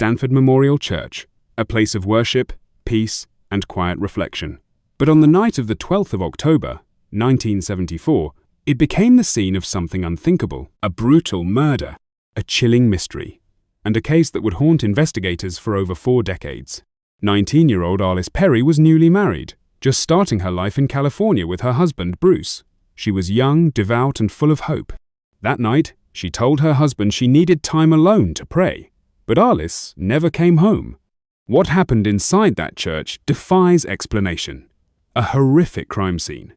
Stanford Memorial Church, a place of worship, peace, and quiet reflection. But on the night of the 12th of October, 1974, it became the scene of something unthinkable, a brutal murder, a chilling mystery, and a case that would haunt investigators for over 4 decades. 19-year-old Arlis Perry was newly married, just starting her life in California with her husband, Bruce. She was young, devout, and full of hope. That night, she told her husband she needed time alone to pray, but Arlis never came home. What happened inside that church defies explanation. A horrific crime scene,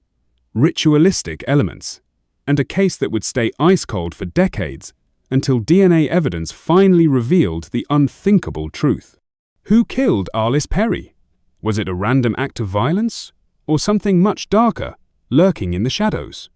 ritualistic elements, and a case that would stay ice-cold for decades until DNA evidence finally revealed the unthinkable truth. Who killed Arlis Perry? Was it a random act of violence, or something much darker, lurking in the shadows?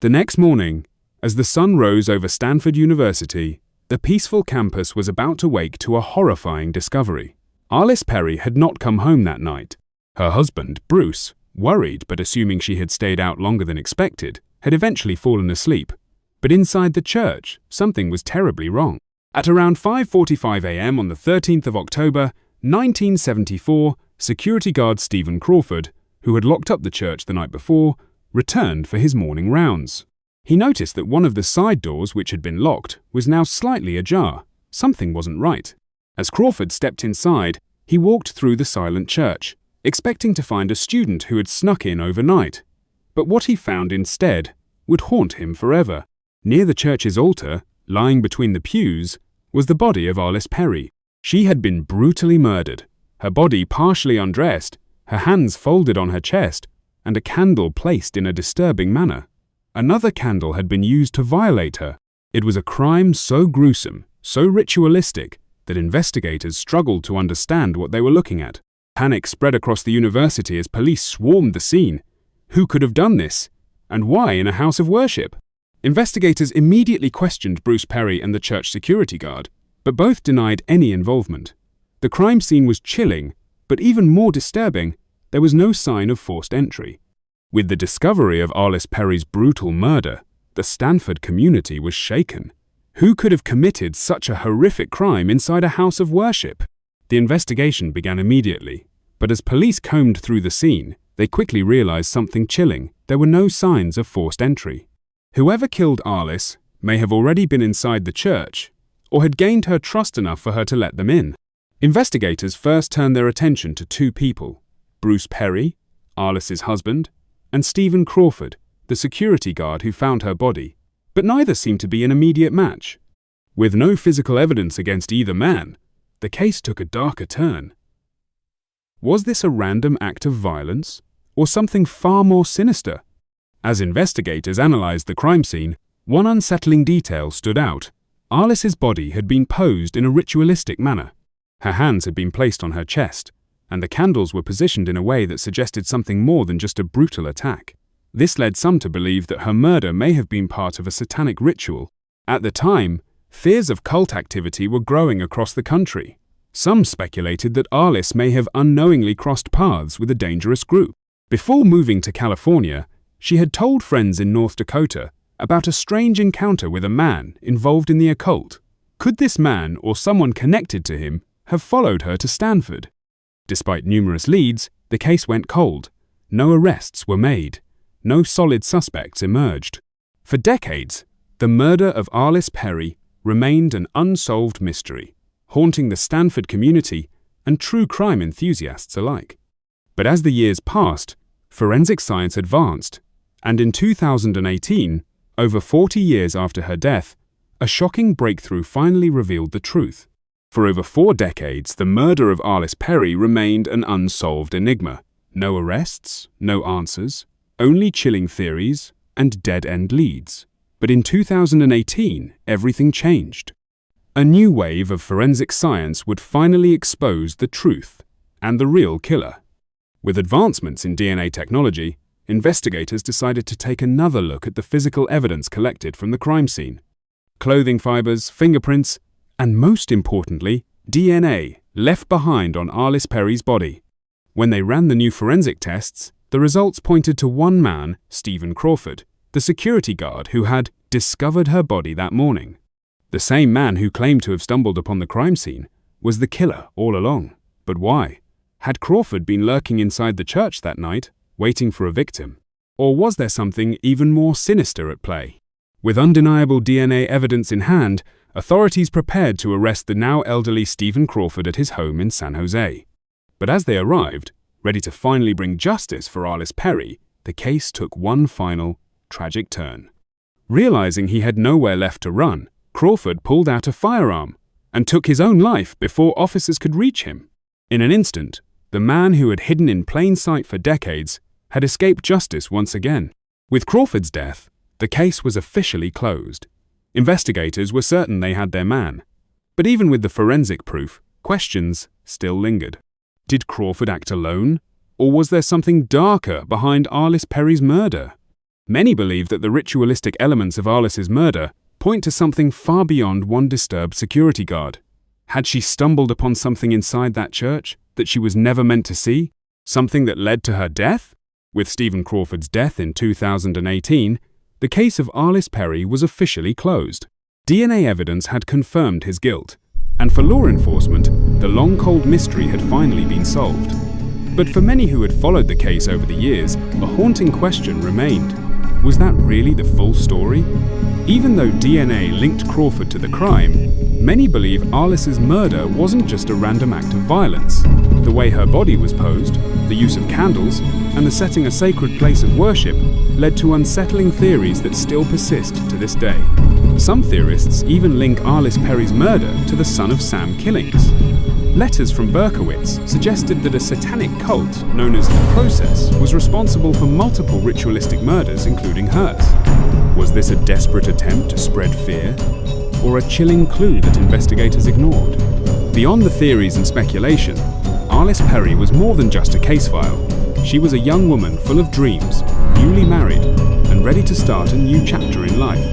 The next morning, as the sun rose over Stanford University, the peaceful campus was about to wake to a horrifying discovery. Arlis Perry had not come home that night. Her husband, Bruce, worried but assuming she had stayed out longer than expected, had eventually fallen asleep. But inside the church, something was terribly wrong. At around 5:45 a.m. on the 13th of October, 1974, security guard Stephen Crawford, who had locked up the church the night before, returned for his morning rounds. He noticed that one of the side doors, which had been locked, was now slightly ajar. Something wasn't right. As Crawford stepped inside, he walked through the silent church, expecting to find a student who had snuck in overnight. But what he found instead would haunt him forever. Near the church's altar, lying between the pews, was the body of Arlis Perry. She had been brutally murdered, her body partially undressed, her hands folded on her chest, and a candle placed in a disturbing manner. Another candle had been used to violate her. It was a crime so gruesome, so ritualistic, that investigators struggled to understand what they were looking at. Panic spread across the university as police swarmed the scene. Who could have done this? And why in a house of worship? Investigators immediately questioned Bruce Perry and the church security guard, but both denied any involvement. The crime scene was chilling, but even more disturbing, there was no sign of forced entry. With the discovery of Arlis Perry's brutal murder, the Stanford community was shaken. Who could have committed such a horrific crime inside a house of worship? The investigation began immediately, but as police combed through the scene, they quickly realized something chilling. There were no signs of forced entry. Whoever killed Arlis may have already been inside the church, or had gained her trust enough for her to let them in. Investigators first turned their attention to 2 people, Bruce Perry, Arlis's husband, and Stephen Crawford, the security guard who found her body, but neither seemed to be an immediate match. With no physical evidence against either man, the case took a darker turn. Was this a random act of violence, or something far more sinister? As investigators analyzed the crime scene, one unsettling detail stood out. Arlis's body had been posed in a ritualistic manner. Her hands had been placed on her chest, and the candles were positioned in a way that suggested something more than just a brutal attack. This led some to believe that her murder may have been part of a satanic ritual. At the time, fears of cult activity were growing across the country. Some speculated that Arlis may have unknowingly crossed paths with a dangerous group. Before moving to California, she had told friends in North Dakota about a strange encounter with a man involved in the occult. Could this man, or someone connected to him, have followed her to Stanford? Despite numerous leads, the case went cold. No arrests were made. No solid suspects emerged. For decades, the murder of Arlis Perry remained an unsolved mystery, haunting the Stanford community and true crime enthusiasts alike. But as the years passed, forensic science advanced, and in 2018, over 40 years after her death, a shocking breakthrough finally revealed the truth. For over 4 decades, the murder of Arlis Perry remained an unsolved enigma. No arrests, no answers, only chilling theories and dead-end leads. But in 2018, everything changed. A new wave of forensic science would finally expose the truth and the real killer. With advancements in DNA technology, investigators decided to take another look at the physical evidence collected from the crime scene. Clothing fibers, fingerprints, and most importantly, DNA left behind on Arlis Perry's body. When they ran the new forensic tests, the results pointed to one man, Stephen Crawford, the security guard who had discovered her body that morning. The same man who claimed to have stumbled upon the crime scene Was the killer all along? But why? Had Crawford been lurking inside the church that night, waiting for a victim? Or was there something even more sinister at play? With undeniable DNA evidence in hand, authorities prepared to arrest the now elderly Stephen Crawford at his home in San Jose. But as they arrived, ready to finally bring justice for Arlis Perry, the case took one final, tragic turn. Realizing he had nowhere left to run, Crawford pulled out a firearm and took his own life before officers could reach him. In an instant, the man who had hidden in plain sight for decades had escaped justice once again. With Crawford's death, the case was officially closed. Investigators were certain they had their man. But even with the forensic proof, questions still lingered. Did Crawford act alone? Or was there something darker behind Arlis Perry's murder? Many believe that the ritualistic elements of Arlis's murder point to something far beyond one disturbed security guard. Had she stumbled upon something inside that church that she was never meant to see? Something that led to her death? With Stephen Crawford's death in 2018, the case of Arlis Perry was officially closed. DNA evidence had confirmed his guilt, and for law enforcement, the long cold mystery had finally been solved. But for many who had followed the case over the years, a haunting question remained. Was that really the full story? Even though DNA linked Crawford to the crime, many believe Arlis's murder wasn't just a random act of violence. The way her body was posed, the use of candles, and the setting a sacred place of worship led to unsettling theories that still persist to this day. Some theorists even link Arlis Perry's murder to the son of Sam killings. Letters from Berkowitz suggested that a satanic cult known as the Process was responsible for multiple ritualistic murders, including hers. Was this a desperate attempt to spread fear, or a chilling clue that investigators ignored? Beyond the theories and speculation, Arlis Perry was more than just a case file. She was a young woman full of dreams, newly married, and ready to start a new chapter in life.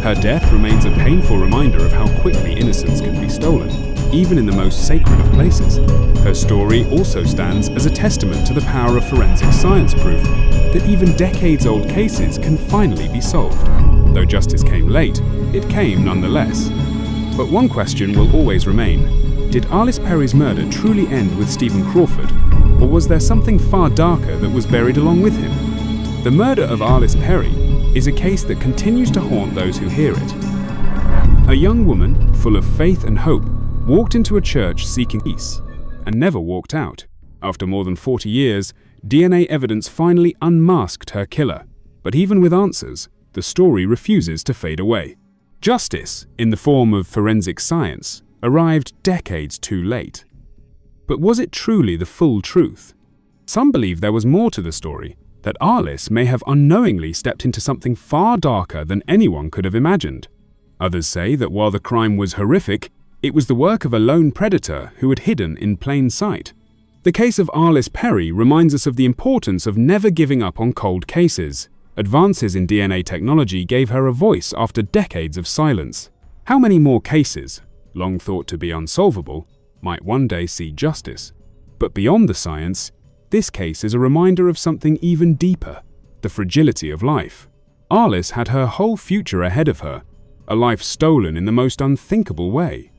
Her death remains a painful reminder of how quickly innocence can be stolen, even in the most sacred of places. Her story also stands as a testament to the power of forensic science proof that even decades-old cases can finally be solved. Though justice came late, it came nonetheless. But one question will always remain. Did Arlis Perry's murder truly end with Stephen Crawford, or was there something far darker that was buried along with him? The murder of Arlis Perry is a case that continues to haunt those who hear it. A young woman, full of faith and hope, walked into a church seeking peace, and never walked out. After more than 40 years, DNA evidence finally unmasked her killer. But even with answers, the story refuses to fade away. Justice, in the form of forensic science, arrived decades too late. But was it truly the full truth? Some believe there was more to the story, that Arlis may have unknowingly stepped into something far darker than anyone could have imagined. Others say that while the crime was horrific, it was the work of a lone predator who had hidden in plain sight. The case of Arlis Perry reminds us of the importance of never giving up on cold cases. Advances in DNA technology gave her a voice after decades of silence. How many more cases, long thought to be unsolvable, might one day see justice? But beyond the science, this case is a reminder of something even deeper, the fragility of life. Arlis had her whole future ahead of her, a life stolen in the most unthinkable way.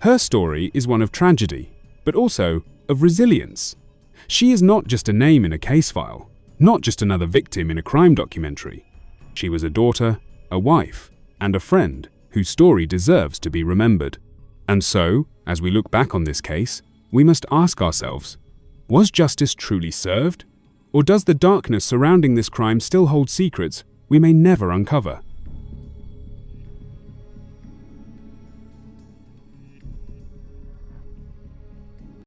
Her story is one of tragedy, but also of resilience. She is not just a name in a case file, not just another victim in a crime documentary. She was a daughter, a wife, and a friend whose story deserves to be remembered. And so, as we look back on this case, we must ask ourselves, was justice truly served? Or does the darkness surrounding this crime still hold secrets we may never uncover?